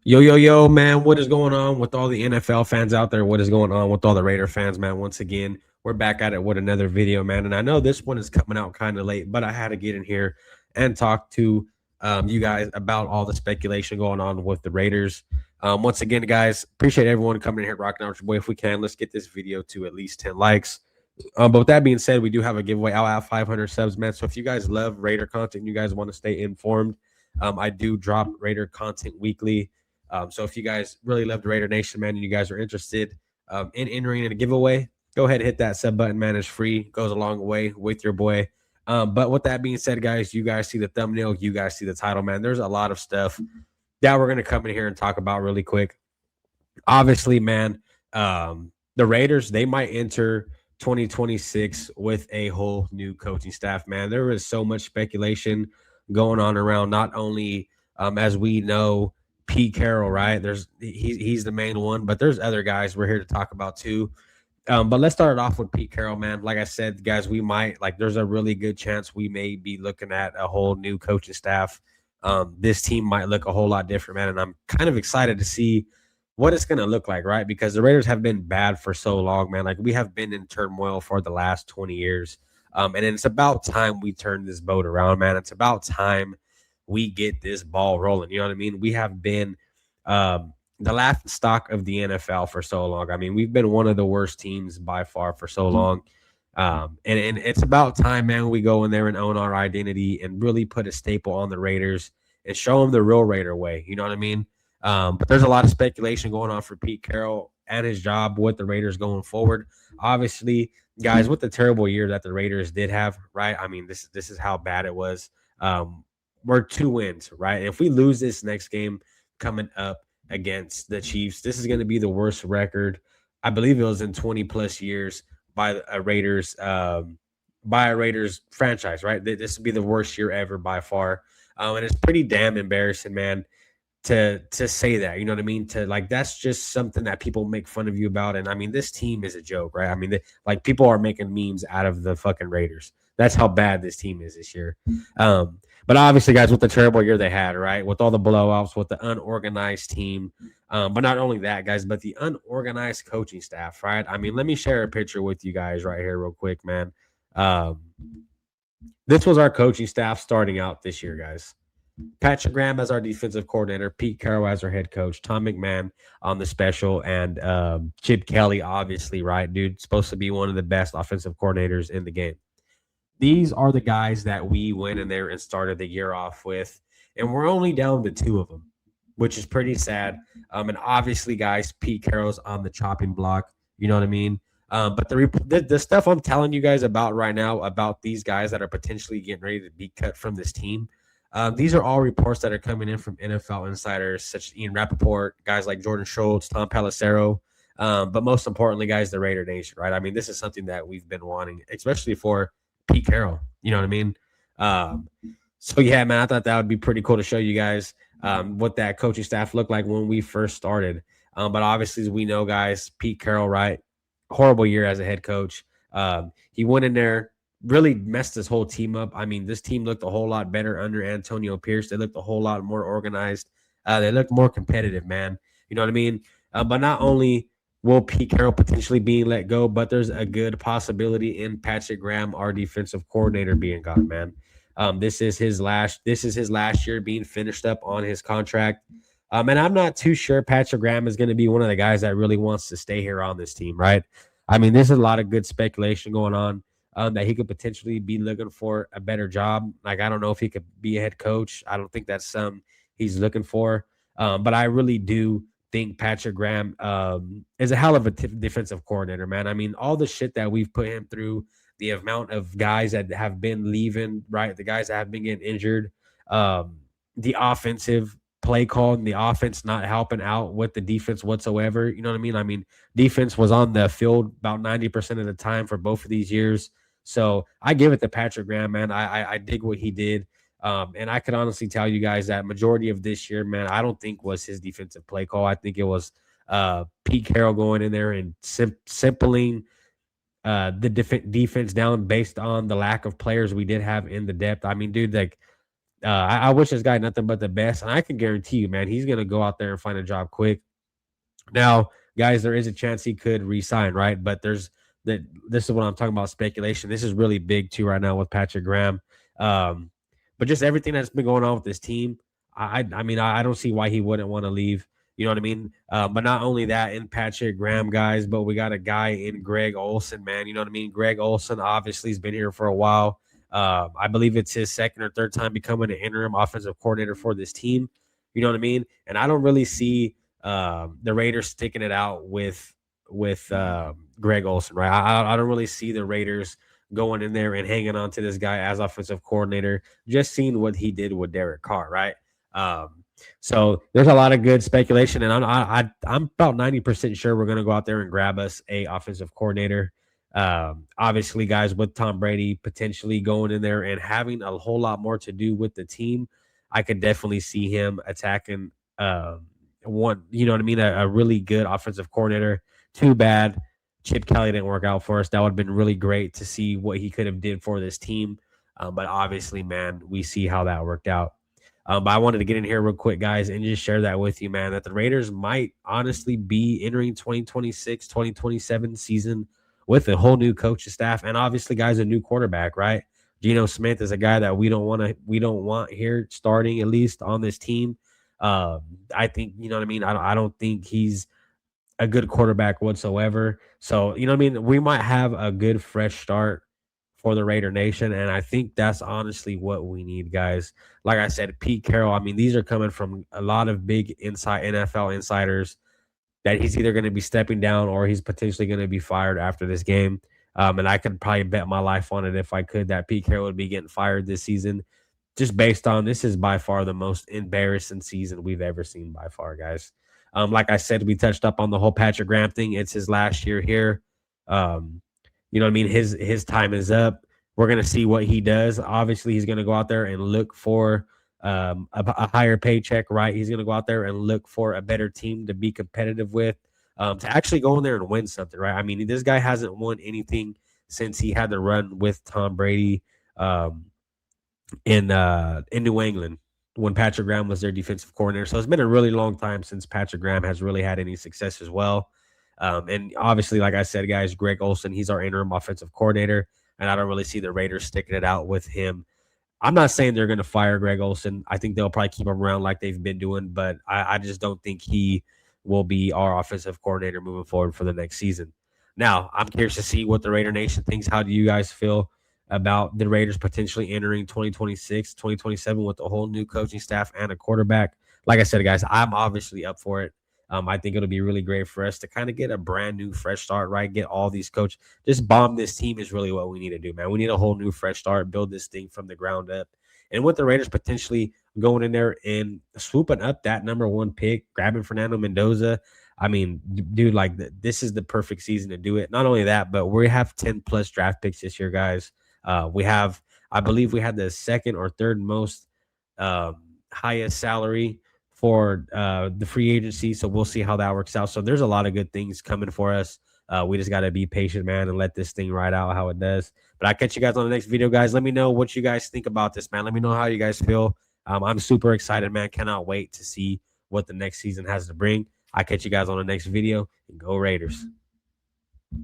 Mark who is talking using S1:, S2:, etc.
S1: Yo, yo, yo, man, what is going on with all the NFL fans out there? What is going on with all the Raider fans, man? Once again, we're back at it with another video, man. And I know this one is coming out kind of late, but I had to get in here and talk to you guys about all the speculation going on with the Raiders. Once again, guys, appreciate everyone coming in here, rocking out with your boy. If we can, let's get this video to at least 10 likes. But with that being said, we do have a giveaway. I'll have 500 subs, man. So if you guys love Raider content and you guys want to stay informed, I do drop Raider content weekly. So if you guys really love the Raider Nation, man, and you guys are interested in entering in a giveaway, go ahead and hit that sub button, man. It's free, goes a long way with your boy. But with that being said, guys, you guys see the thumbnail, you guys see the title, man. There's a lot of stuff that we're going to come in here and talk about really quick. Obviously, man, the Raiders, they might enter 2026 with a whole new coaching staff, man. There is so much speculation going on around not only as we know Pete Carroll, right? He's the main one, but there's other guys we're here to talk about too. But let's start it off with Pete Carroll, man. Like I said, guys, we might there's a really good chance we may be looking at a whole new coaching staff. This team might look a whole lot different, man, and I'm kind of excited to see what it's going to look like, right? Because the Raiders have been bad for so long, man. Like we have been in turmoil for the last 20 years. And it's about time we turn this boat around, man. It's about time we get this ball rolling. You know what I mean? We have been the laughing stock of the NFL for so long. I mean, we've been one of the worst teams by far for so long. And it's about time, man, we go in there and own our identity and really put a staple on the Raiders and show them the real Raider way. You know what I mean? But there's a lot of speculation going on for Pete Carroll and his job with the Raiders going forward. Obviously, guys, with the terrible year that the Raiders did have, right? I mean, this is how bad it was. We're 2 wins, right? If we lose this next game coming up against the Chiefs, this is going to be the worst record. I believe it was in 20 plus years by a Raiders franchise, right? This would be the worst year ever by far. And it's pretty damn embarrassing, man, to say that. You know what I mean? To that's just something that people make fun of you about. And I mean, this team is a joke, right? I mean, people are making memes out of the fucking Raiders. That's how bad this team is this year. But obviously, guys, with the terrible year they had, right, with all the blowouts, with the unorganized team, but not only that, guys, but the unorganized coaching staff, right? I mean, let me share a picture with you guys right here, real quick, man. Um, this was our coaching staff starting out this year, guys. Patrick Graham as our defensive coordinator, Pete Carroll as our head coach, Tom McMahon on the special, and Chip Kelly, obviously, right, dude, supposed to be one of the best offensive coordinators in the game. These are the guys that we went in there and started the year off with, and we're only down to 2 of them, which is pretty sad. And obviously, guys, Pete Carroll's on the chopping block. You know what I mean? But the stuff I'm telling you guys about right now about these guys that are potentially getting ready to be cut from this team, these are all reports that are coming in from NFL insiders such as Ian Rappaport, guys like Jordan Schultz, Tom Pelissero, but most importantly, guys, the Raider Nation, right? I mean, this is something that we've been wanting, especially for Pete Carroll. You know what I mean? So yeah, man, I thought that would be pretty cool to show you guys what that coaching staff looked like when we first started. But obviously, as we know, guys, Pete Carroll, right? Horrible year as a head coach. He went in there, really messed this whole team up. I mean, this team looked a whole lot better under Antonio Pierce. They looked a whole lot more organized. They looked more competitive, man. You know what I mean? But not only will Pete Carroll potentially be let go, but there's a good possibility in Patrick Graham, our defensive coordinator, being gone, man. This is his last year being finished up on his contract. And I'm not too sure Patrick Graham is going to be one of the guys that really wants to stay here on this team, right? I mean, there's a lot of good speculation going on that he could potentially be looking for a better job. Like, I don't know if he could be a head coach. I don't think that's something he's looking for. But I really do think Patrick Graham is a hell of a defensive coordinator, man. I mean, all the shit that we've put him through, the amount of guys that have been leaving, right? The guys that have been getting injured, the offensive play call and the offense not helping out with the defense whatsoever. You know what I mean? I mean, defense was on the field about 90% of the time for both of these years. So I give it to Patrick Graham, man. I dig what he did. And I can honestly tell you guys that majority of this year, man, I don't think was his defensive play call. I think it was Pete Carroll going in there and simpling the defense down based on the lack of players we did have in the depth. I mean, dude, like I wish this guy nothing but the best, and I can guarantee you, man, he's gonna go out there and find a job quick. Now, guys, there is a chance he could resign, right? But there's that. This is what I'm talking about speculation. This is really big too right now with Patrick Graham. Um, but just everything that's been going on with this team, I mean, I don't see why he wouldn't want to leave. You know what I mean? But not only that, in Patrick Graham, guys, but we got a guy in Greg Olson, man. You know what I mean? Greg Olson obviously has been here for a while. I believe it's his second or third time becoming an interim offensive coordinator for this team. You know what I mean? And I don't really see the Raiders sticking it out with Greg Olson, right? I don't really see the Raiders going in there and hanging on to this guy as offensive coordinator. Just seeing what he did with Derek Carr, right? So there's a lot of good speculation, and I'm about 90% sure we're going to go out there and grab us a offensive coordinator. Obviously, guys, with Tom Brady potentially going in there and having a whole lot more to do with the team, I could definitely see him attacking one, you know what I mean, a really good offensive coordinator. Too bad Chip Kelly didn't work out for us. That would have been really great to see what he could have did for this team. But obviously, man, we see how that worked out. But I wanted to get in here real quick, guys, and just share that with you, man, that the Raiders might honestly be entering 2026, 2027 season with a whole new coaching staff and obviously, guys, a new quarterback, right? Geno Smith is a guy that we don't want here starting at least on this team. I think, you know what I mean? I don't think he's a good quarterback whatsoever. So, you know what I mean? We might have a good fresh start for the Raider Nation. And I think that's honestly what we need, guys. Like I said, Pete Carroll, I mean, these are coming from a lot of big inside NFL insiders that he's either going to be stepping down or he's potentially going to be fired after this game. And I could probably bet my life on it if I could that Pete Carroll would be getting fired this season, just based on this is by far the most embarrassing season we've ever seen by far, guys. Like I said, we touched up on the whole Patrick Graham thing. It's his last year here. Um, you know what I mean? His time is up. We're gonna see what he does. Obviously, he's gonna go out there and look for a higher paycheck, right? He's gonna go out there and look for a better team to be competitive with, to actually go in there and win something, right? I mean, this guy hasn't won anything since he had the run with Tom Brady. In New England when Patrick Graham was their defensive coordinator. So it's been a really long time since Patrick Graham has really had any success as well. And obviously, like I said, guys, Greg Olson, he's our interim offensive coordinator, and I don't really see the Raiders sticking it out with him. I'm not saying they're going to fire Greg Olson. I think they'll probably keep him around like they've been doing, but I just don't think he will be our offensive coordinator moving forward for the next season. Now, I'm curious to see what the Raider Nation thinks. How do you guys feel about the Raiders potentially entering 2026, 2027 with a whole new coaching staff and a quarterback? Like I said, guys, I'm obviously up for it. I think it'll be really great for us to kind of get a brand new, fresh start, right? Get all these coaches. Just bomb this team is really what we need to do, man. We need a whole new, fresh start, build this thing from the ground up. And with the Raiders potentially going in there and swooping up that number one pick, grabbing Fernando Mendoza, I mean, dude, like this is the perfect season to do it. Not only that, but we have 10 plus draft picks this year, guys. We have, I believe we had the second or third most highest salary for the free agency. So we'll see how that works out. So there's a lot of good things coming for us. We just got to be patient, man, and let this thing ride out how it does. But I'll catch you guys on the next video, guys. Let me know what you guys think about this, man. Let me know how you guys feel. I'm super excited, man. Cannot wait to see what the next season has to bring. I'll catch you guys on the next video, and go Raiders.